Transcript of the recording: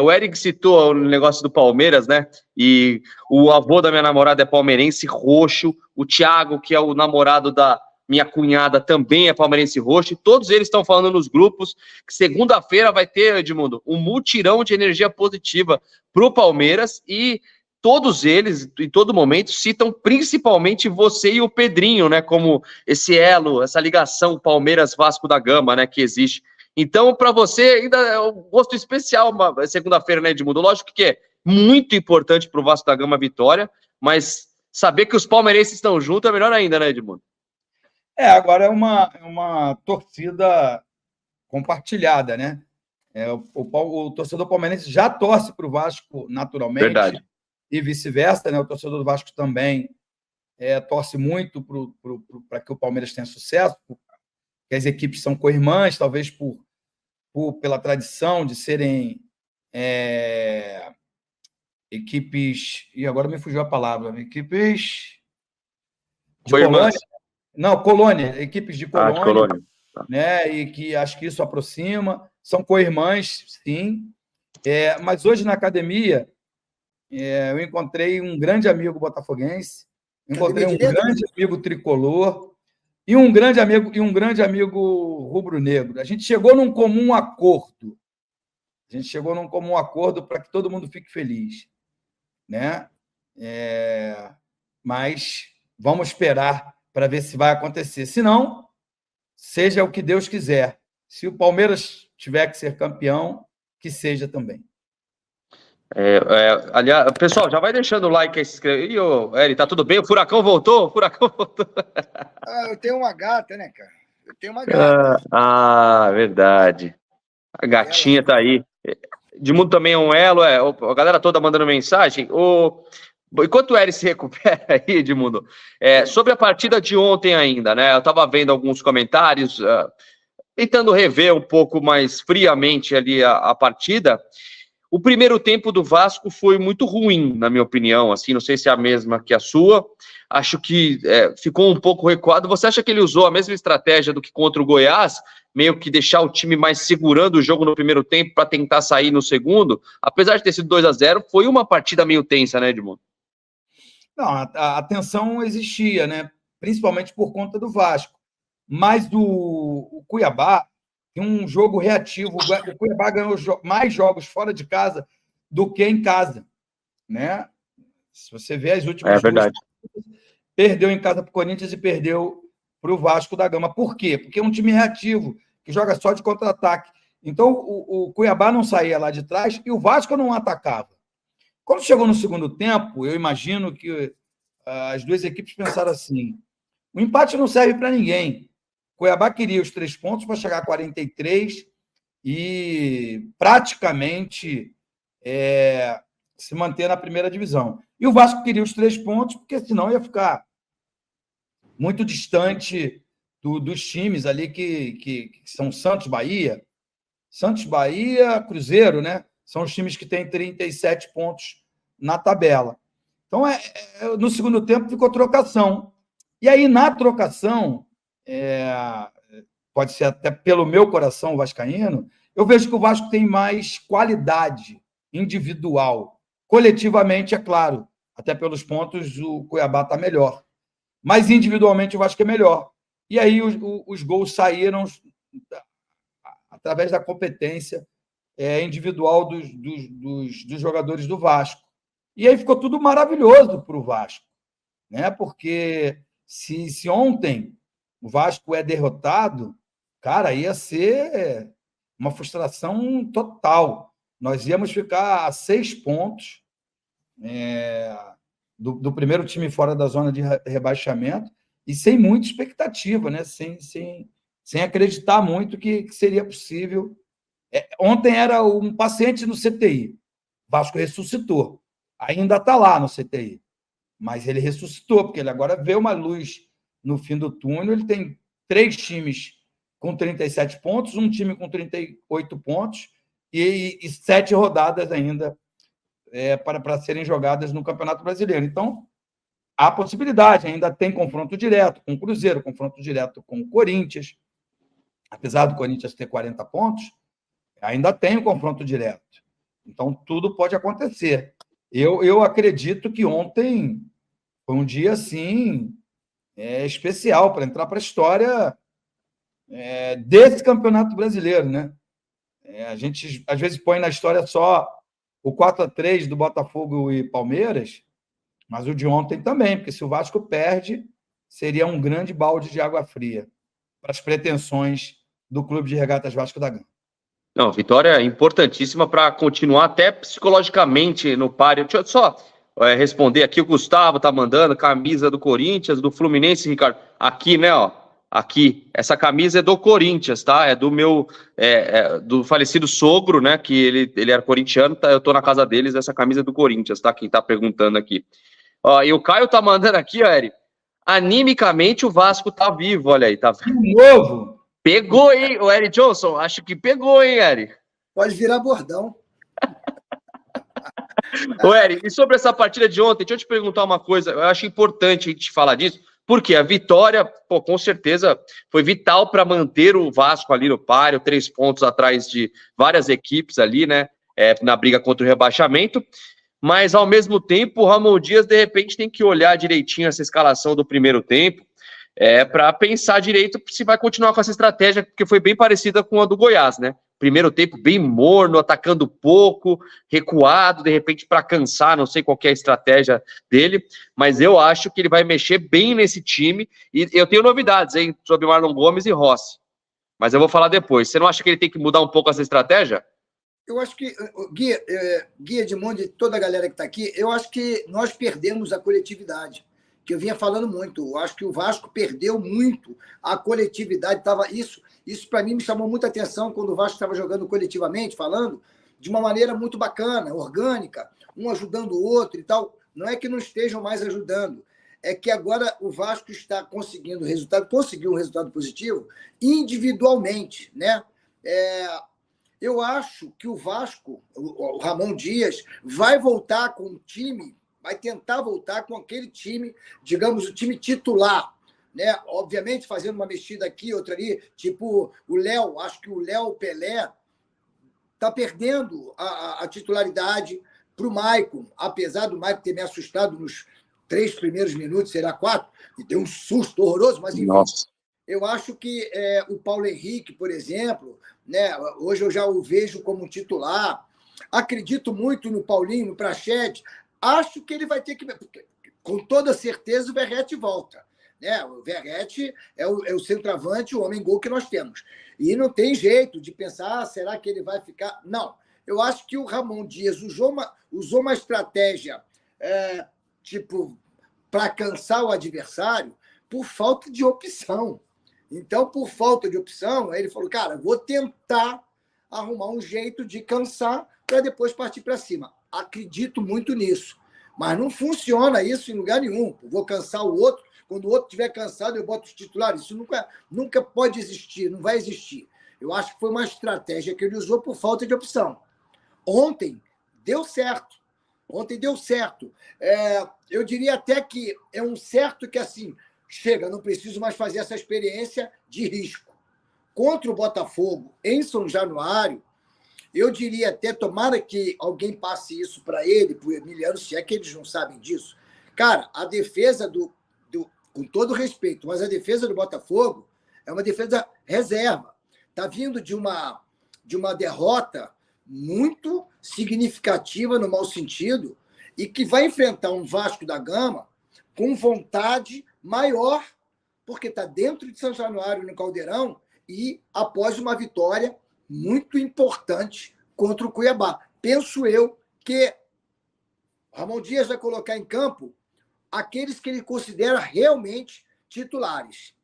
O Eric citou o negócio do Palmeiras, né? E o avô da minha namorada é palmeirense roxo, o Thiago, que é o namorado da minha cunhada, também é palmeirense roxo, e todos eles estão falando nos grupos que segunda-feira vai ter, Edmundo, um mutirão de energia positiva para o Palmeiras, e todos eles, em todo momento, citam principalmente você e o Pedrinho, né, como esse elo, essa ligação Palmeiras-Vasco da Gama, né, que existe. Então, para você, ainda é um gosto especial segunda-feira, né, Edmundo? Lógico que é muito importante para o Vasco da Gama a vitória, mas saber que os palmeirenses estão juntos é melhor ainda, né, Edmundo? Agora é uma torcida compartilhada, né? O torcedor palmeirense já torce para o Vasco naturalmente. Verdade. E vice-versa, né? O torcedor do Vasco também torce muito para que o Palmeiras tenha sucesso, porque as equipes são co-irmãs, talvez pela tradição de serem equipes... E agora me fugiu a palavra. Equipes de colônia. Não, colônia. Equipes de colônia. De colônia. Né? E que acho que isso aproxima. São co-irmãs, sim. Mas hoje, na academia, eu encontrei um grande amigo botafoguense, encontrei um grande amigo tricolor e um grande amigo rubro-negro. A gente chegou num comum acordo. Para que todo mundo fique feliz, né? Mas vamos esperar para ver se vai acontecer. Se não, seja o que Deus quiser. Se o Palmeiras tiver que ser campeão, que seja também. Aliás, pessoal, já vai deixando o like aí, se inscrever. Ih, Eri, tá tudo bem? O Furacão voltou? Eu tenho uma gata, né, cara? Eu tenho uma gata. Verdade. A gatinha tá aí. Edmundo também é um elo, a galera toda mandando mensagem. Enquanto o Eri se recupera aí, Edmundo, sobre a partida de ontem ainda, né? Eu tava vendo alguns comentários, tentando rever um pouco mais friamente ali a partida. O primeiro tempo do Vasco foi muito ruim, na minha opinião, assim, não sei se é a mesma que a sua, acho que ficou um pouco recuado. Você acha que ele usou a mesma estratégia do que contra o Goiás, meio que deixar o time mais segurando o jogo no primeiro tempo para tentar sair no segundo? Apesar de ter sido 2-0, foi uma partida meio tensa, né, Edmundo? Não, a tensão existia, né? Principalmente por conta do Vasco, mas o Cuiabá tem um jogo reativo. O Cuiabá ganhou mais jogos fora de casa do que em casa, né? Se você vê as últimas duas, perdeu em casa para o Corinthians e perdeu para o Vasco da Gama. Por quê? Porque é um time reativo, que joga só de contra-ataque. Então, o Cuiabá não saía lá de trás e o Vasco não atacava. Quando chegou no segundo tempo, eu imagino que as duas equipes pensaram assim: o empate não serve para ninguém. Cuiabá queria os 3 pontos para chegar a 43 e praticamente se manter na primeira divisão. E o Vasco queria os 3 pontos, porque senão ia ficar muito distante dos times ali que são Santos, Bahia, Cruzeiro, né? São os times que têm 37 pontos na tabela. Então, no segundo tempo, ficou trocação. E aí, na trocação, pode ser até pelo meu coração vascaíno, eu vejo que o Vasco tem mais qualidade individual. Coletivamente, é claro, até pelos pontos, o Cuiabá está melhor. Mas, individualmente, o Vasco é melhor. E aí, os gols saíram através da competência individual dos jogadores do Vasco. E aí ficou tudo maravilhoso para o Vasco, né? Porque se ontem o Vasco é derrotado, cara, ia ser uma frustração total. Nós íamos ficar a 6 pontos do primeiro time fora da zona de rebaixamento e sem muita expectativa, né? Sem acreditar muito que seria possível. Ontem era um paciente no CTI. O Vasco ressuscitou. Ainda está lá no CTI. Mas ele ressuscitou, porque ele agora vê uma luz no fim do túnel. Ele tem 3 times com 37 pontos, um time com 38 pontos e 7 rodadas ainda para serem jogadas no Campeonato Brasileiro. Então, há possibilidade. Ainda tem confronto direto com o Cruzeiro, confronto direto com o Corinthians. Apesar do Corinthians ter 40 pontos, ainda tem o confronto direto. Então, tudo pode acontecer. Eu acredito que ontem foi um dia, assim, especial para entrar para a história desse Campeonato Brasileiro, né? A gente, às vezes, põe na história só o 4-3 do Botafogo e Palmeiras, mas o de ontem também, porque se o Vasco perde, seria um grande balde de água fria para as pretensões do Clube de Regatas Vasco da Gama. Não, vitória importantíssima para continuar até psicologicamente no páreo. Deixa eu só responder aqui, o Gustavo tá mandando camisa do Corinthians, do Fluminense, Ricardo. Aqui, né, ó. Aqui, essa camisa é do Corinthians, tá? É do meu, do falecido sogro, né? Que ele era corintiano, tá? Eu tô na casa deles, essa camisa é do Corinthians, tá? Quem tá perguntando aqui. Ó, e o Caio tá mandando aqui, ó, Eri. Animicamente o Vasco tá vivo, olha aí, tá vendo? De novo! Pegou, hein, o Eric Johnson? Acho que pegou, hein, Eric? Pode virar bordão. Ô, Eric, e sobre essa partida de ontem, deixa eu te perguntar uma coisa. Eu acho importante a gente falar disso, porque a vitória, pô, com certeza, foi vital para manter o Vasco ali no páreo, 3 pontos atrás de várias equipes ali, né, na briga contra o rebaixamento. Mas, ao mesmo tempo, o Ramon Dias, de repente, tem que olhar direitinho essa escalação do primeiro tempo, para pensar direito se vai continuar com essa estratégia, porque foi bem parecida com a do Goiás, né? Primeiro tempo bem morno, atacando pouco, recuado, de repente para cansar, não sei qual que é a estratégia dele, mas eu acho que ele vai mexer bem nesse time, e eu tenho novidades, hein, sobre Marlon Gomes e Rossi, mas eu vou falar depois. Você não acha que ele tem que mudar um pouco essa estratégia? Eu acho que, Gui Edmundo e toda a galera que está aqui, eu acho que nós perdemos a coletividade, que eu vinha falando muito. Eu acho que o Vasco perdeu muito a coletividade. Isso para mim me chamou muita atenção quando o Vasco estava jogando coletivamente, falando de uma maneira muito bacana, orgânica, um ajudando o outro e tal. Não é que não estejam mais ajudando, é que agora o Vasco está conseguiu um resultado positivo individualmente, né? Eu acho que o Vasco, o Ramon Dias, vai voltar com um time, vai tentar voltar com aquele time, digamos, o time titular, né? Obviamente, fazendo uma mexida aqui, outra ali, tipo o Léo, acho que o Léo Pelé está perdendo a titularidade para o Maicon, apesar do Maicon ter me assustado nos 3 primeiros minutos, será 4, e deu um susto horroroso, mas enfim. Nossa. Eu acho que o Paulo Henrique, por exemplo, né, hoje eu já o vejo como titular. Acredito muito no Paulinho, no Praxedes. Acho que ele vai ter que... Com toda certeza, o Verratti volta. Né? O Verratti é o centroavante, o homem-gol que nós temos. E não tem jeito de pensar, será que ele vai ficar... Não. Eu acho que o Ramon Dias usou uma estratégia para cansar o adversário por falta de opção. Então, por falta de opção, ele falou, cara, vou tentar arrumar um jeito de cansar para depois partir para cima. Acredito muito nisso. Mas não funciona isso em lugar nenhum. Eu vou cansar o outro, quando o outro estiver cansado, eu boto os titulares. Isso nunca pode existir, não vai existir. Eu acho que foi uma estratégia que ele usou por falta de opção. Ontem deu certo. Eu diria até que é um certo que, assim, chega, não preciso mais fazer essa experiência de risco. Contra o Botafogo, em São Januário, eu diria até, tomara que alguém passe isso para ele, para o Emiliano, se é que eles não sabem disso. Cara, a defesa com todo respeito, mas a defesa do Botafogo é uma defesa reserva. Está vindo de uma derrota muito significativa, no mau sentido, e que vai enfrentar um Vasco da Gama com vontade maior, porque está dentro de São Januário, no Caldeirão, e após uma vitória muito importante contra o Cuiabá. Penso eu que Ramon Dias vai colocar em campo aqueles que ele considera realmente titulares.